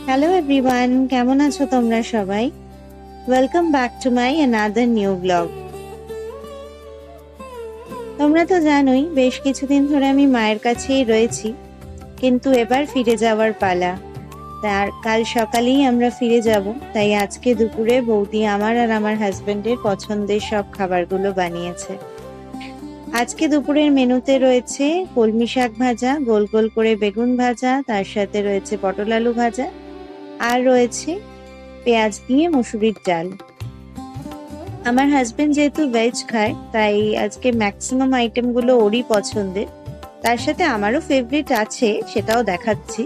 Hello everyone, কেমন আছো তোমরা সবাই? Welcome back to my another new blog. তোমরা তো জানোই বেশ কিছুদিন ধরে আমি মায়ের কাছেই রয়েছি, কিন্তু এবার ফিরে যাওয়ার পালা। তার কাল সকালেই আমরা ফিরে যাব, তাই আজকে দুপুরে বৌদি আমার আর আমার হাজবেন্ডের পছন্দের সব খাবারগুলো বানিয়েছে। আজকে দুপুরের মেনুতে রয়েছে কলমি শাক ভাজা, গোল গোল করে বেগুন ভাজা, তার সাথে রয়েছে পটল আলু ভাজা, আর রয়েছে পেঁয়াজ দিয়ে মসুরির ডাল। আমার হাজবেন্ড যেহেতু ভেজ খায়, তাই আজকে ম্যাক্সিমাম আইটেম গুলো ওরই পছন্দের। তার সাথে আমারও ফেভারিট আছে, সেটাও দেখাচ্ছি।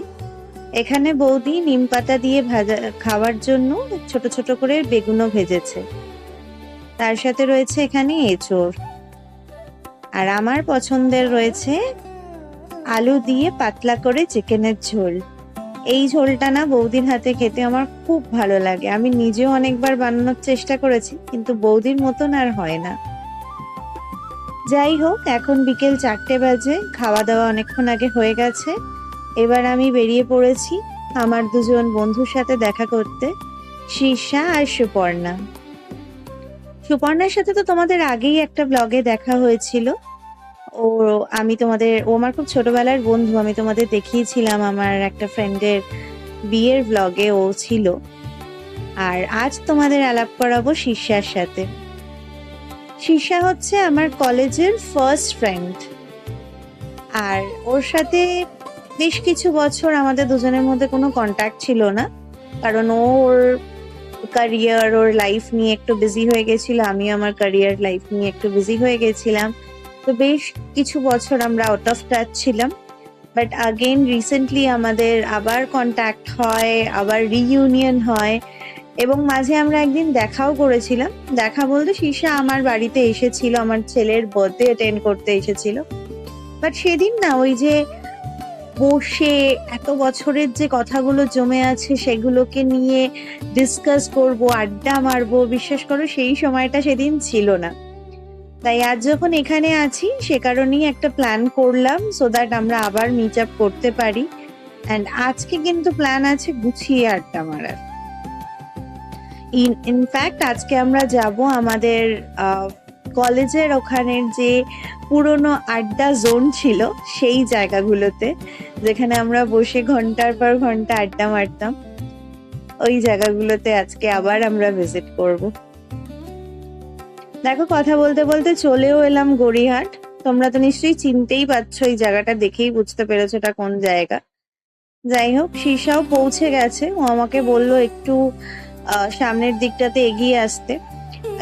এখানে বৌদি নিম পাতা দিয়ে ভাজা খাওয়ার জন্য ছোট ছোট করে বেগুনও ভেজেছে। তার সাথে রয়েছে এখানে এঁচোড়, আর আমার পছন্দের রয়েছে আলু দিয়ে পাতলা করে চিকেনের ঝোল। এই ঝোলটা না বৌদির হাতে খেতে আমার খুব ভালো লাগে। আমি নিজেও অনেকবার বানানোর চেষ্টা করেছি, কিন্তু বৌদির মতন আর হয় না। যাই হোক, এখন বিকেল 4টে বাজে, খাওয়া দাওয়া অনেকক্ষণ আগে হয়ে গেছে। এবার আমি বেরিয়ে পড়েছি আমার দুজন বন্ধুর সাথে দেখা করতে, শীর্ষা আর সুপর্ণা। সুপর্ণার সাথে তো তোমাদের আগেই একটা ব্লগে দেখা হয়েছিল। ও ও আমার খুব ছোটবেলার বন্ধু, আমি তোমাদের দেখিয়েছিলাম আমার একটা ফ্রেন্ডের বিয়ের ব্লগে ও ছিল। আর আজ তোমাদের আলাপ করাবো শীর্ষার সাথে। শীর্ষা হচ্ছে আমার কলেজের ফার্স্ট ফ্রেন্ড, আর ওর সাথে বেশ কিছু বছর আমাদের দুজনের মধ্যে কোনো কন্ট্যাক্ট ছিল না, কারণ ওর ক্যারিয়ার, ওর লাইফ নিয়ে একটু বিজি হয়ে গেছিল, আমি আমার ক্যারিয়ার লাইফ নিয়ে একটু বিজি হয়ে গেছিলাম। তো বেশ কিছু বছর আমরা আউট অফ টাচ ছিলাম। বাট আগেন রিসেন্টলি আমাদের আবার কন্ট্যাক্ট হয়, আবার রিইউনিয়ন হয়, এবং মাঝে আমরা একদিন দেখাও করেছিলাম। দেখা বলতে শীর্ষা আমার বাড়িতে এসেছিল, আমার ছেলের বার্থডে অ্যাটেন্ড করতে এসেছিল। বাট সেদিন না, ওই যে বসে এত বছরের যে কথাগুলো জমে আছে সেগুলোকে নিয়ে ডিসকাস করব, আড্ডা মারবো, বিশ্বাস করো সেই সময়টা সেদিন ছিল না। তাই আজ যখন এখানে আছি সে কারণেই একটা প্ল্যান করলাম, সো দ্যাট আমরা আবার মিট আপ করতে পারি। অ্যান্ড আজকে কিন্তু প্ল্যান আছে গুছিয়ে আড্ডা মারার। ইনফ্যাক্ট আজকে আমরা যাব আমাদের কলেজের ওখানের যে পুরনো আড্ডা জোন ছিল সেই জায়গাগুলোতে, যেখানে আমরা বসে ঘন্টার পর ঘন্টা আড্ডা মারতাম। ওই জায়গাগুলোতে আজকে আবার আমরা ভিজিট করব। দেখো, কথা বলতে বলতে চলেও এলাম গড়িয়াহাট। তোমরা তো নিশ্চয়ই চিনতেই পারছো, এই জায়গাটা দেখেই বুঝতে পেরেছো এটা কোন জায়গা। যাই হোক, শীর্ষাও পৌঁছে গেছে। ও আমাকে বললো একটু সামনের দিকটাতে এগিয়ে আসতে।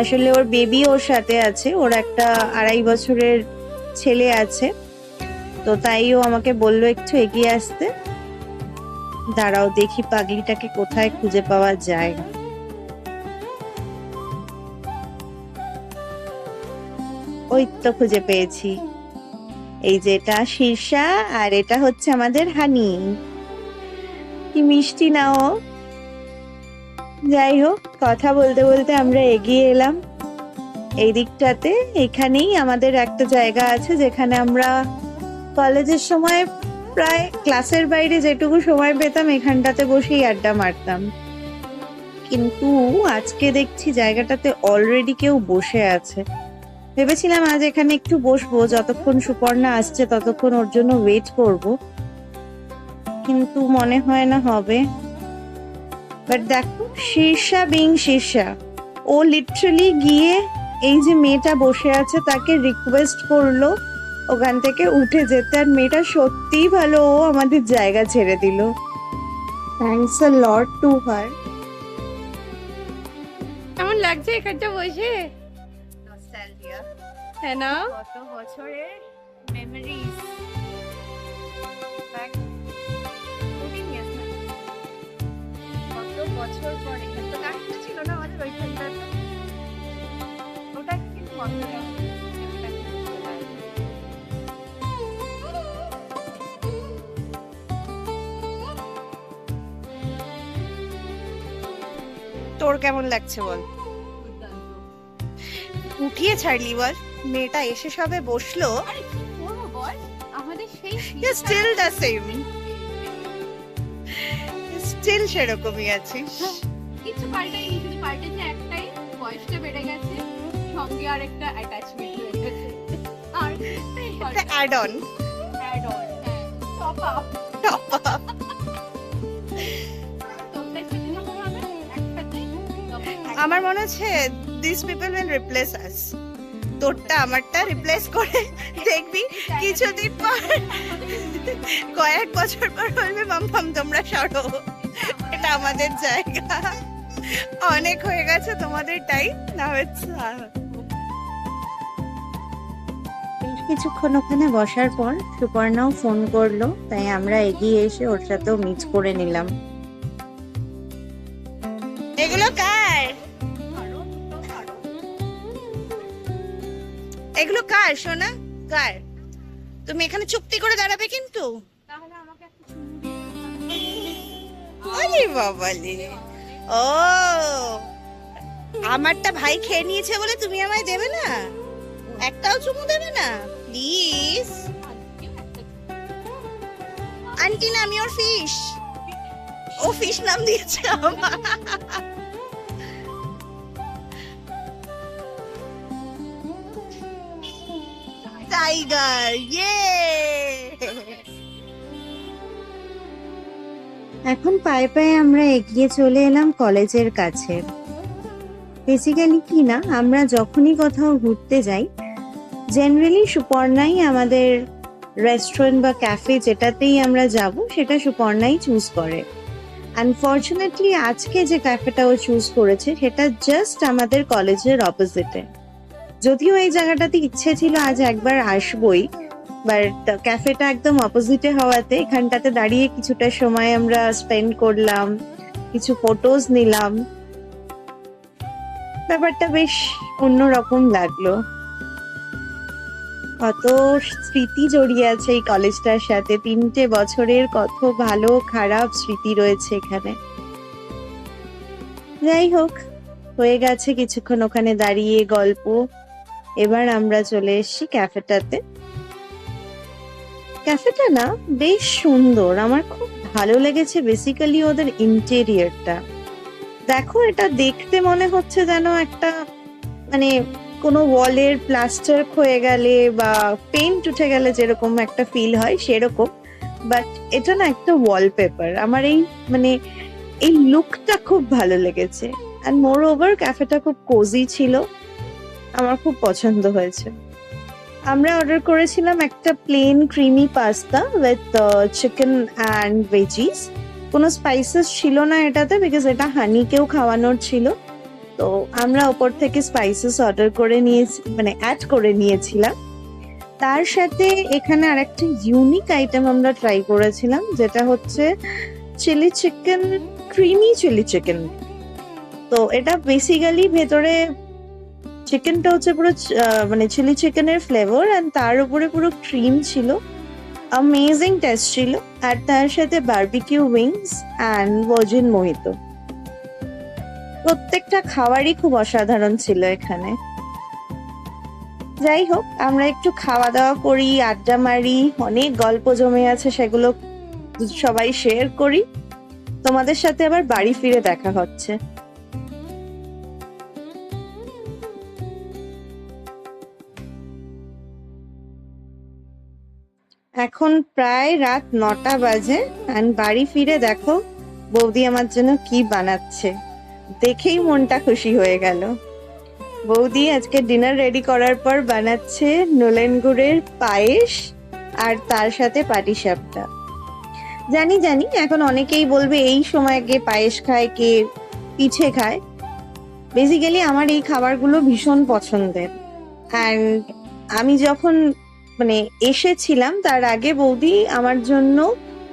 আসলে ওর বেবি ওর সাথে আছে, ওর একটা 2.5 বছরের ছেলে আছে, তো তাই ও আমাকে বললো একটু এগিয়ে আসতে। দাঁড়াও দেখি পাগলিটাকে কোথায় খুঁজে পাওয়া যায়। ওই তো খুঁজে পেয়েছি, এই যে এটা শীর্ষা, আর এটা হচ্ছে আমাদের হানি। কি মিষ্টি না ও! যাই হোক, কথা বলতে বলতে আমরা এগিয়ে এলাম এই দিকটাতে। এখানেই আমাদের একটা জায়গা আছে যেখানে আমরা কলেজের সময় প্রায় ক্লাসের বাইরে যেটুকু সময় পেতাম এখানটাতে বসেই আড্ডা মারতাম। কিন্তু আজকে দেখছি জায়গাটাতে অলরেডি কেউ বসে আছে। ভেবেছিলাম আজ এখানে একটু বসবো, যতক্ষণ সুপর্ণা আসছে ততক্ষণ ওর জন্য ওয়েট করব, কিন্তু মনে হয় না হবে। বাট দেখো, শীর্ষা বিং শীর্ষা, ও লিটারালি গিয়ে এই যে মেয়েটা বসে আছে তাকে রিকোয়েস্ট করলো ওখান থেকে উঠে যেতে, আর মেয়েটা সত্যিই ভালো, ও আমাদের জায়গা ছেড়ে দিল। Thanks a lot to her. কেমন লাগছে এখানটা বসে? নস্টালজিয়া, হ্যাঁ না? কত বছরের মেমোরিজ। কত বছর পরে এত কাহিনী ছিল না আমাদের ওইখানটাতে। ওটা কিন্তু মজা। তোর কেমন লাগছে বল? উঠিয়ে ছাড়লি বল, মেয়েটা এসে সবে বসলো। আরে কি করবো বল, আমাদের সেই You're still the same. Still সেরকমই আছিস। কিছু পাল্টায়নি, শুধু পাল্টেছে একটাই, বয়সটা বেড়ে গেছে, সঙ্গে আর একটা অ্যাটাচমেন্ট হয়ে গেছে। আর একটা অ্যাড অন। অ্যাড অন, হ্যাঁ, টপ আপ। তোমরা সাথে যখন হবে একসাথে, তখন আমার মনে হচ্ছে দিস পিপল উইল রিপ্লেস আস। তোরটা আমারটা রিপ্লেস করে দেখবি কিছুদিন পর, কয়েক বছর পর বলবে মাম্মাম তোমরা সরো, এটা আমাদের জায়গা, অনেক হয়ে গেছে তোমাদের টাইম, না হচ্ছে। কিছুক্ষণ ওখানে বসার পর সুপর্ণাও ফোন করলো, তাই আমরা এগিয়ে এসে ওর সাথেও মিট করে নিলাম। এগুলো কার? এগুলো কার সোনা, কার? তুমি এখানে চুক্তি করে দাঁড়াবে কিন্তু। তাহলে আমাকে একটা চুমু দিয়ে আরে বাবালে, ও আমারটা ভাই খেয়ে নিয়েছে বলে তুমি আমায় দেবে না? একটাও চুমু দেবে না প্লিজ? আন্টি না, আমি ওর ফিশ, ও ফিশ নাম দিয়েছে আমার। টাইগার, ইয়ে। এখন পায়ে পায়ে আমরা এগিয়ে চলে এলাম কলেজের কাছে। বেসিক্যালি কি না, আমরা যখনই কোথাও ঘুরতে যাই জেনারেলি সুপর্ণাই আমাদের রেস্টুরেন্ট বা ক্যাফে যেটাতেই আমরা যাব সেটা সুপর্ণাই চুজ করে। আনফর্চুনেটলি আজকে যে ক্যাফেটা ও চুজ করেছে সেটা জাস্ট আমাদের কলেজের অপোজিটে। যদিও এই জায়গাটাতে ইচ্ছে ছিল আজ একবার আসবোই, বাট ক্যাফেটা একদম অপোজিটে হওয়াতে এখানটাতে দাঁড়িয়ে কিছুটা সময় আমরা স্পেন্ড করলাম, কিছু ফটোজ নিলাম, ব্যাপারটা বেশ অন্যরকম লাগলো। কত স্মৃতি জড়িয়ে আছে এই কলেজটার সাথে, 3টে বছরের কত ভালো খারাপ স্মৃতি রয়েছে এখানে। যাই হোক, হয়ে গেছে কিছুক্ষণ ওখানে দাঁড়িয়ে গল্প, এবার আমরা চলে এসেছি ক্যাফেটাতে। ক্যাফেটা না বেশ সুন্দর, আমার খুব ভালো লেগেছে বেসিক্যালি ওদের ইন্টেরিয়রটা। দেখো, এটা দেখতে মনে হচ্ছে যেন একটা মানে কোনো ওয়ালের প্লাস্টার ক্ষয়ে গেলে বা পেইন্ট উঠে গেলে যেরকম একটা ফিল হয় সেরকম, বাট এটা না একটা ওয়ালপেপার। আমার এই মানে এই লুকটা খুব ভালো লেগেছে। অ্যান্ড মোর ওভার ক্যাফেটা খুব কোজি ছিল, আমার খুব পছন্দ হয়েছে। আমরা অর্ডার করেছিলাম একটা plain creamy pasta with chicken and veggies. কোনো স্পাইসেস ছিল না এটাতে, বিকজ এটা হানিকেও খাওয়ানোর ছিল। তো আমরা ওপর থেকে স্পাইসেস অর্ডার করে নিয়েছি, মানে অ্যাড করে নিয়েছিলাম। তার সাথে এখানে আরেকটা ইউনিক আইটেম আমরা ট্রাই করেছিলাম, যেটা হচ্ছে chilli chicken, creamy chilli chicken. তো এটা বেসিক্যালি ভেতরে চিকেনটা হচ্ছে পুরো মানে চিলি চিকেনের ফ্লেভার, অ্যান্ড তার উপরে পুরো ক্রিম ছিল, অ্যামেজিং টেস্ট ছিল। আর তার সাথে barbecue wings and virgin mojito. প্রত্যেকটা খাবারই খুব অসাধারণ ছিল এখানে। যাই হোক, আমরা একটু খাওয়া দাওয়া করি, আড্ডা মারি, অনেক গল্প জমে আছে, সেগুলো সবাই শেয়ার করি। তোমাদের সাথে আবার বাড়ি ফিরে দেখা হচ্ছে। এখন প্রায় রাত 9টা বাজে, and বাড়ি ফিরে দেখো বৌদি আমার জন্য কি বানাচ্ছে, দেখেই মনটা খুশি হয়ে গেল। বৌদি আজকে ডিনার রেডি করার পর বানাচ্ছে নলেন গুড়ের পায়েস, আর তার সাথে পাটিসাপটা। জানি জানি এখন অনেকেই বলবে এই সময় কে পায়েস খায়, কে পিঠে খায়। বেসিক্যালি আমার এই খাবারগুলো ভীষণ পছন্দের। অ্যান্ড আমি যখন মানে এসেছিলাম তার আগে বৌদি আমার জন্য,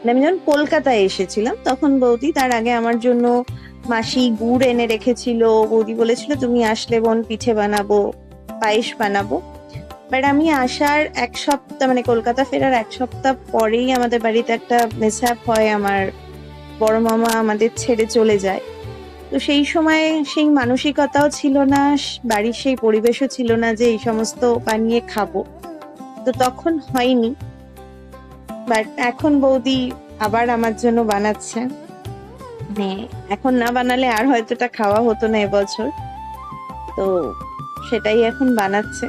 আমি যখন কলকাতায় এসেছিলাম তখন বৌদি তার আগে আমার জন্য মাসি গুড় এনে রেখেছিল। বৌদি বলেছিল তুমি আসলে বোন পিঠে বানাবো, পায়েস বানাবো। বাট আমি আসার 1 সপ্তাহ, মানে কলকাতা ফেরার 1 সপ্তাহ পরেই আমাদের বাড়িতে একটা মিসহ্যাপ হয়, আমার বড় মামা আমাদের ছেড়ে চলে যায়। তো সেই সময় সেই মানসিকতাও ছিল না, বাড়ির সেই পরিবেশও ছিল না যে এই সমস্ত বানিয়ে খাবো, তো তখন হয়নি। বাট এখন বৌদি আবার আমার জন্য বানাচ্ছে। মানে এখন না বানালে আর হয়তো এটা খাওয়া হতো না এবছর, তো সেটাই এখন বানাচ্ছে।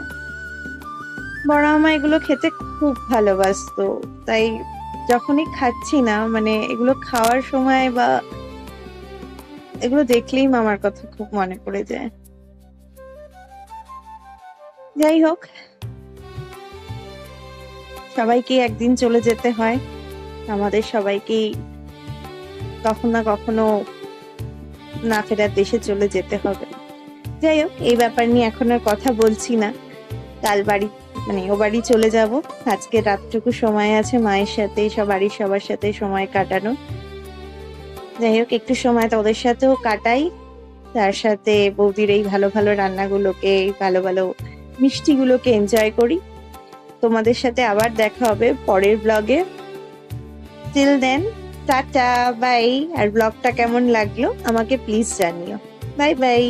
বড় আমা এগুলো খেতে খুব ভালোবাসতো, তাই যখনই খাচ্ছি না মানে এগুলো খাওয়ার সময় বা এগুলো দেখলেই মামার কথা খুব মনে পড়ে যায়। যাই হোক, সবাইকে একদিন চলে যেতে হয়, আমাদের সবাইকেই কখনো না কখনো না ফেরার দেশে চলে যেতে হবে। যাই হোক, এই ব্যাপার নিয়ে এখন আর কথা বলছি না। কাল বাড়ি মানে ও বাড়ি চলে যাব। আজকে রাতটুকু সময় আছে মায়ের সাথে বাড়ির সবার সাথে সময় কাটানো। যাই হোক, একটু সময় তোদের সাথেও কাটাই, তার সাথে বৌদির এই ভালো ভালো রান্নাগুলোকে, এই ভালো ভালো মিষ্টিগুলোকে এনজয় করি। তোমাদের সাথে আবার দেখা হবে পরের ব্লগে। Till then, tata, bye. আর ব্লগটা কেমন লাগলো আমাকে প্লিজ জানিও। Bye by.